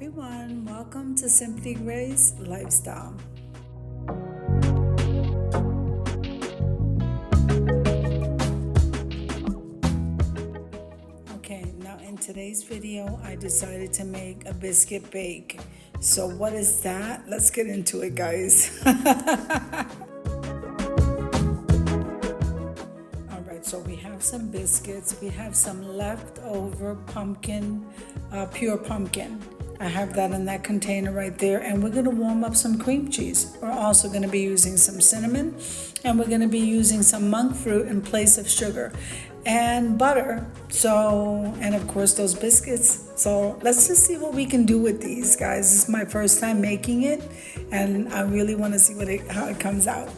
everyone, welcome to Simply Grace Lifestyle. Okay, now in today's video, I decided to make a biscuit bake. So what is that? Let's get into it, guys. So we have some biscuits, we have some leftover pumpkin, pure pumpkin. I have that in that container right there, and we're gonna warm up some cream cheese. We're also gonna be using some cinnamon, and we're gonna be using some monk fruit in place of sugar, and butter. So, and of course those biscuits. So let's just see what we can do with these, guys. This is my first time making it, and I really wanna see how it comes out.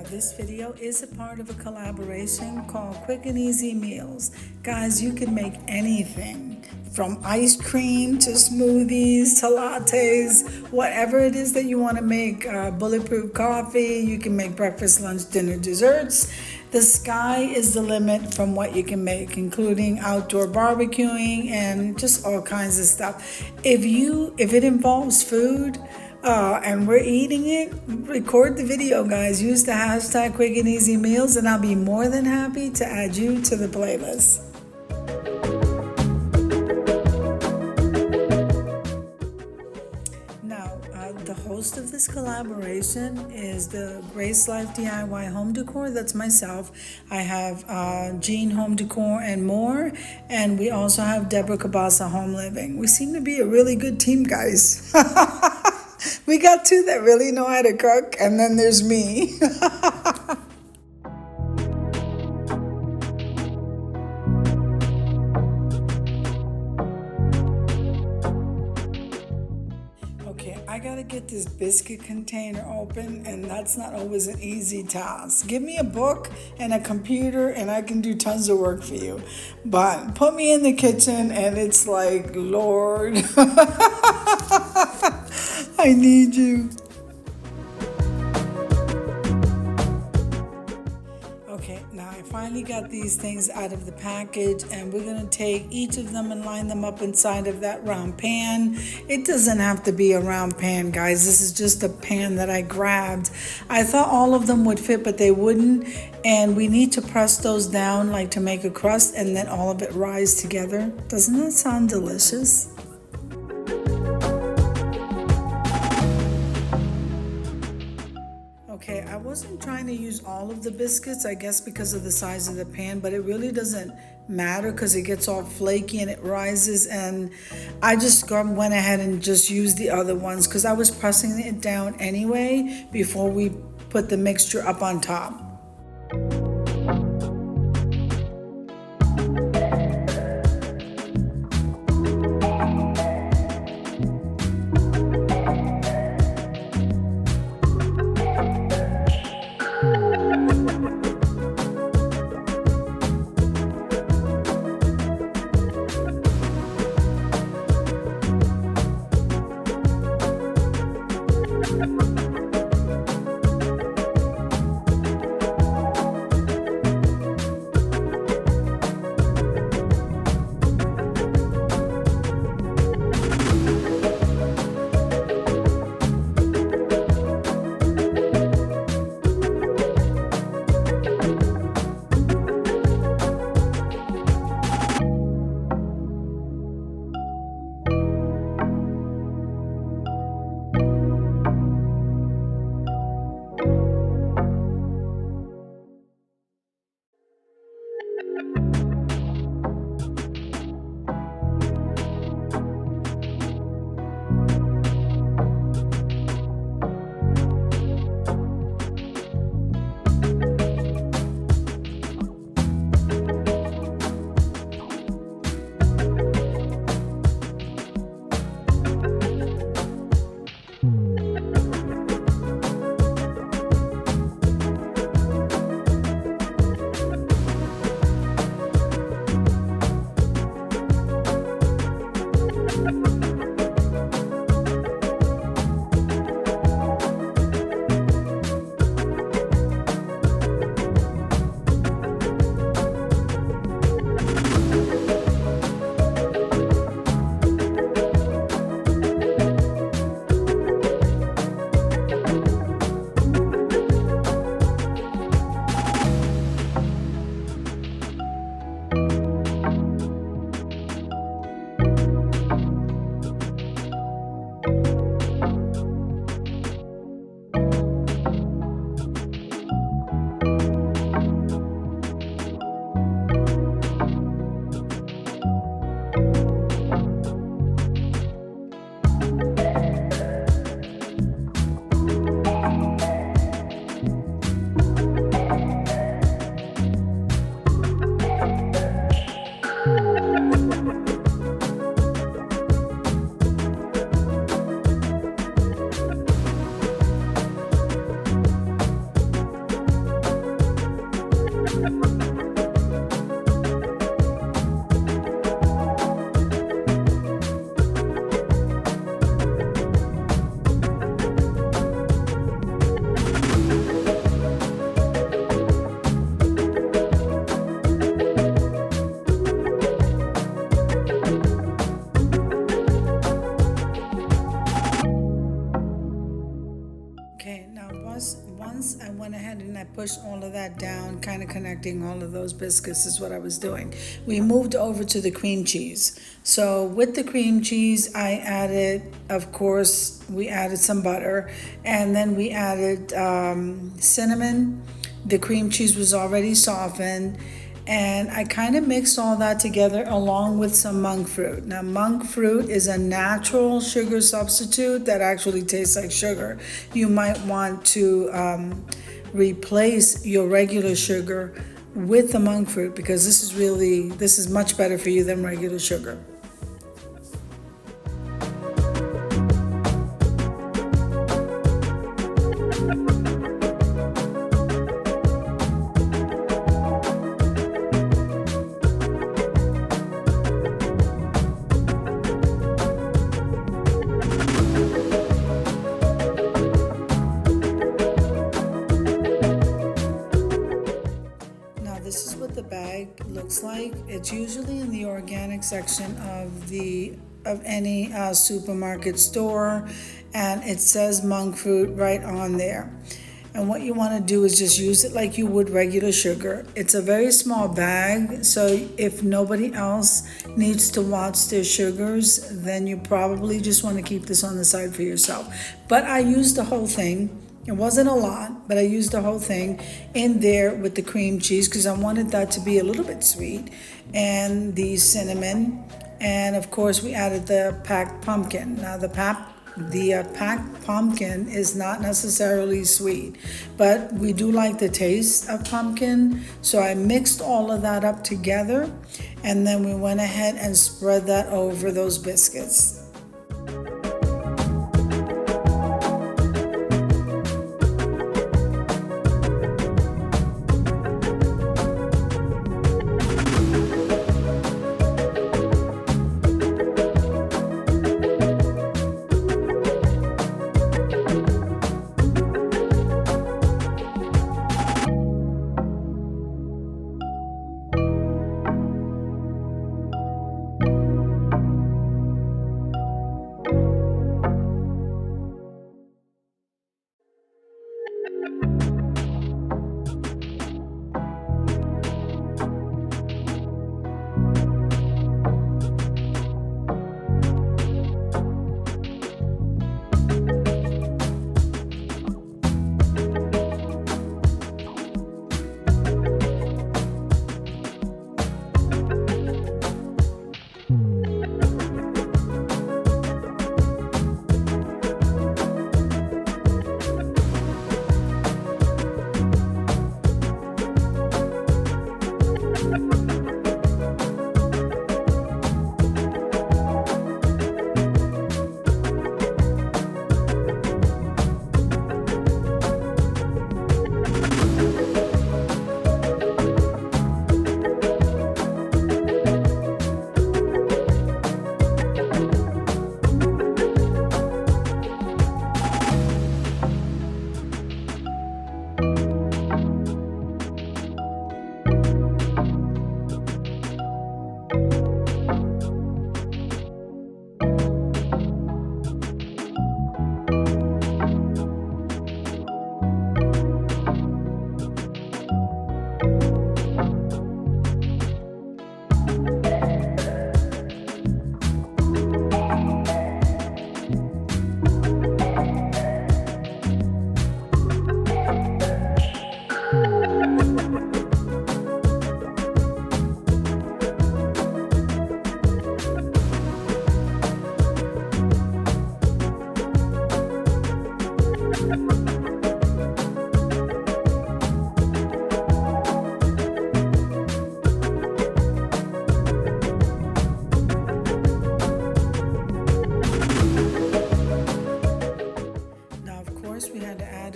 This video is a part of a collaboration called Quick and Easy Meals. Guys, you can make anything from ice cream to smoothies to lattes, whatever it is that you want to make. Bulletproof coffee, you can make breakfast, lunch, dinner, desserts. The sky is the limit from what you can make, including outdoor barbecuing and just all kinds of stuff. If it involves food, and we're eating it, record the video, guys. Use the hashtag Quick and Easy Meals, and I'll be more than happy to add you to the playlist. Now, the host of this collaboration is the Grace Life DIY Home Decor. That's myself. I have Jean Home Decor and more, and we also have Deborah Cabasa Home Living. We seem to be a really good team, guys. We got two that really know how to cook, and then there's me. Okay, I gotta get this biscuit container open, and that's not always an easy task. Give me a book and a computer, and I can do tons of work for you. But put me in the kitchen, and it's like, Lord. I need you. Okay, now I finally got these things out of the package, and we're gonna take each of them and line them up inside of that round pan. It doesn't have to be a round pan, guys. This is just a pan that I grabbed. I thought all of them would fit, but they wouldn't. And we need to press those down like to make a crust, and then all of it rise together. Doesn't that sound delicious? Okay, I wasn't trying to use all of the biscuits, I guess because of the size of the pan, but it really doesn't matter because it gets all flaky and it rises, and I just went ahead and just used the other ones because I was pressing it down anyway before we put the mixture up on top. push all of that down, kind of connecting all of those biscuits is what I was doing. We moved over to the cream cheese. So with the cream cheese, I added, of course, we added some butter, and then we added cinnamon. The cream cheese was already softened, and I kind of mixed all that together along with some monk fruit. Now, monk fruit is a natural sugar substitute that actually tastes like sugar. You might want to replace your regular sugar with the monk fruit, because this is much better for you than regular sugar. This is what the bag looks like. It's usually in the organic section of any supermarket store, and it says monk fruit right on there. And what you want to do is just use it like you would regular sugar. It's a very small bag, so if nobody else needs to watch their sugars, then you probably just want to keep this on the side for yourself. But I used the whole thing. It wasn't a lot, but I used the whole thing in there with the cream cheese because I wanted that to be a little bit sweet, and the cinnamon, and of course we added the packed pumpkin. Now the packed pumpkin is not necessarily sweet, but we do like the taste of pumpkin, so I mixed all of that up together, and then we went ahead and spread that over those biscuits.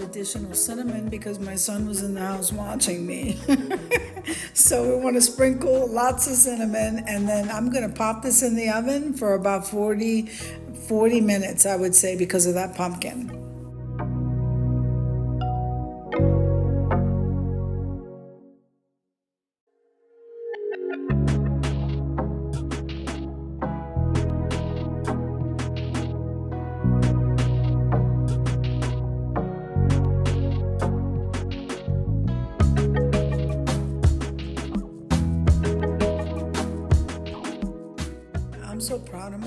Additional cinnamon because my son was in the house watching me. So we want to sprinkle lots of cinnamon, and then I'm going to pop this in the oven for about 40 minutes, I would say, because of that pumpkin.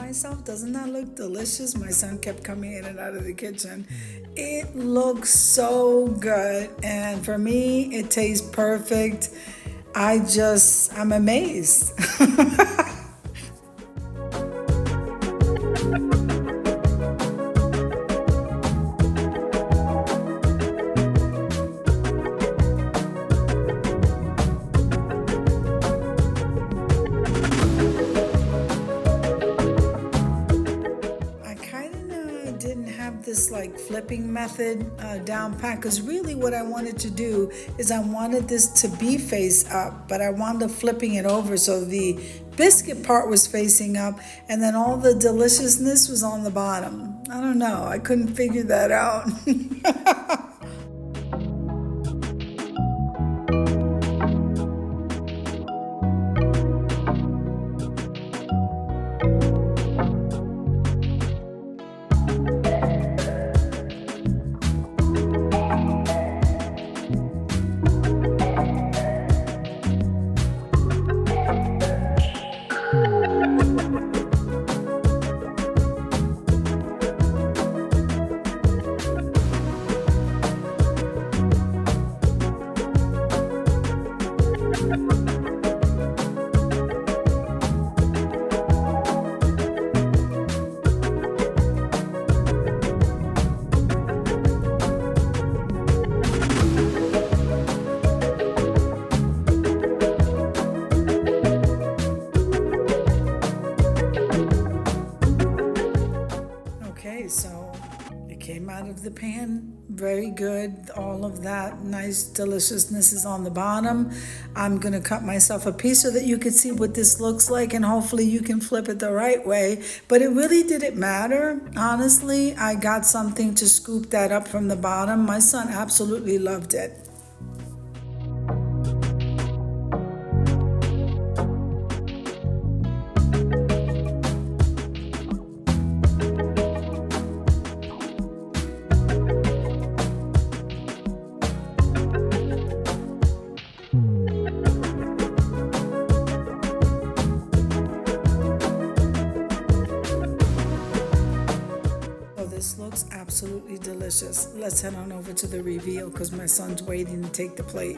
myself, doesn't that look delicious? My son kept coming in and out of the kitchen. It looks so good, and for me, it tastes perfect. I'm amazed. This like flipping method down pat, because really what I wanted to do is I wanted this to be face up, but I wound up flipping it over so the biscuit part was facing up and then all the deliciousness was on the bottom. I don't know, I couldn't figure that out. So it came out of the pan very good. All of that nice deliciousness is on the bottom. I'm gonna cut myself a piece so that you can see what this looks like, and hopefully you can flip it the right way. But it really didn't matter. Honestly, I got something to scoop that up from the bottom. My son absolutely loved it. This looks absolutely delicious. Let's head on over to the reveal because my son's waiting to take the plate.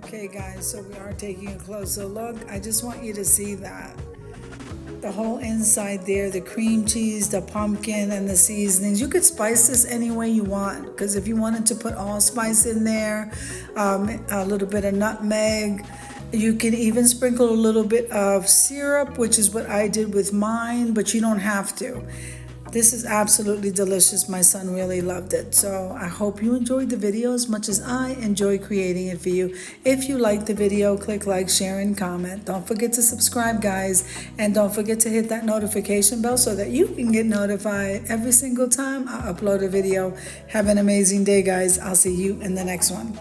Okay guys, so we are taking a closer look. I just want you to see that. The whole inside there, the cream cheese, the pumpkin, and the seasonings. You could spice this any way you want, because if you wanted to put allspice in there, a little bit of nutmeg, you can even sprinkle a little bit of syrup, which is what I did with mine, but you don't have to. This is absolutely delicious. My son really loved it. So I hope you enjoyed the video as much as I enjoy creating it for you. If you liked the video, click like, share, and comment. Don't forget to subscribe, guys. And don't forget to hit that notification bell so that you can get notified every single time I upload a video. Have an amazing day, guys. I'll see you in the next one.